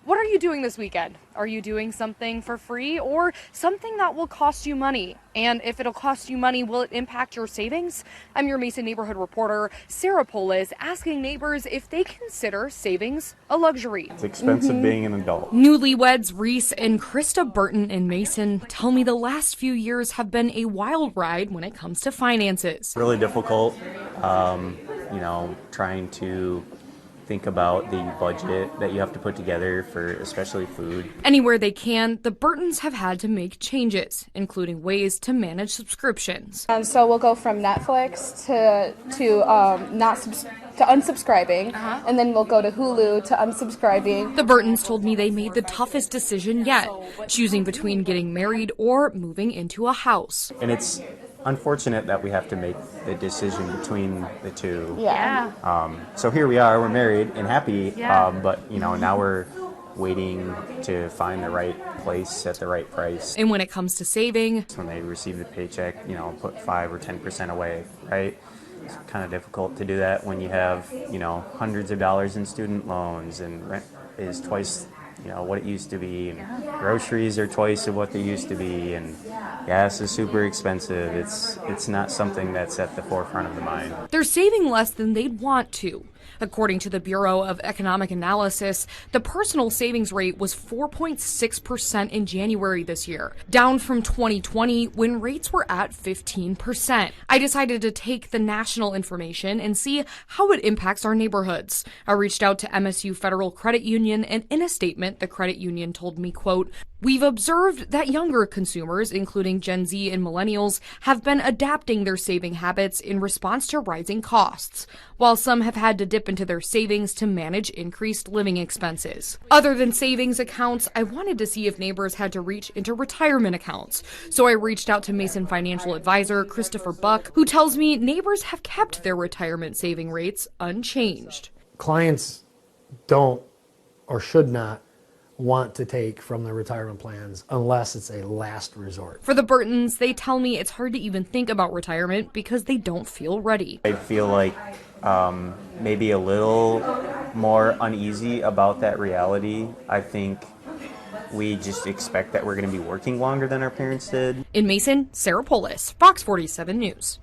What are you doing this weekend? Are you doing something for free or something that will cost you money? And if it'll cost you money, will it impact your savings? I'm your Mason neighborhood reporter, Sarah Polis, asking neighbors if they consider savings a luxury. It's expensive being an adult. Newlyweds Reese and Krista Burton in Mason tell me the last few years have been a wild ride when it comes to finances. Really difficult, trying to think about the budget that you have to put together for especially food. Anywhere they can, the Burtons have had to make changes, including ways to manage subscriptions. So we'll go from Netflix to unsubscribing, and then we'll go to Hulu to unsubscribing. The Burtons told me they made the toughest decision yet, choosing between getting married or moving into a house. And it's unfortunate that we have to make the decision between the two. So here we are, we're married and happy, but now we're waiting to find the right place at the right price. And when it comes to saving, When they receive the paycheck, put 5 or 10% away, right? It's kind of difficult to do that when you have, hundreds of dollars in student loans, and rent is twice, what it used to be, and groceries are twice of what they used to be, and gas is super expensive. It's not something that's at the forefront of the mind. they're saving less than they'd want to. According to the Bureau of Economic Analysis, the personal savings rate was 4.6% in January this year, down from 2020 when rates were at 15%. I decided to take the national information and see how it impacts our neighborhoods. I reached out to MSU Federal Credit Union, and in a statement, the credit union told me, quote, "We've observed that younger consumers, including Gen Z and millennials, have been adapting their saving habits in response to rising costs, while some have had to dip into their savings to manage increased living expenses." Other than savings accounts, I wanted to see if neighbors had to reach into retirement accounts. So I reached out to Mason financial advisor Christopher Buck, who tells me neighbors have kept their retirement saving rates unchanged. Clients don't or should not want to take from their retirement plans unless it's a last resort. For the Burtons, they tell me it's hard to even think about retirement because they don't feel ready. I feel like maybe a little more uneasy about that reality. I think we just expect that we're going to be working longer than our parents did. In Mason, Sarah Polis, Fox 47 News.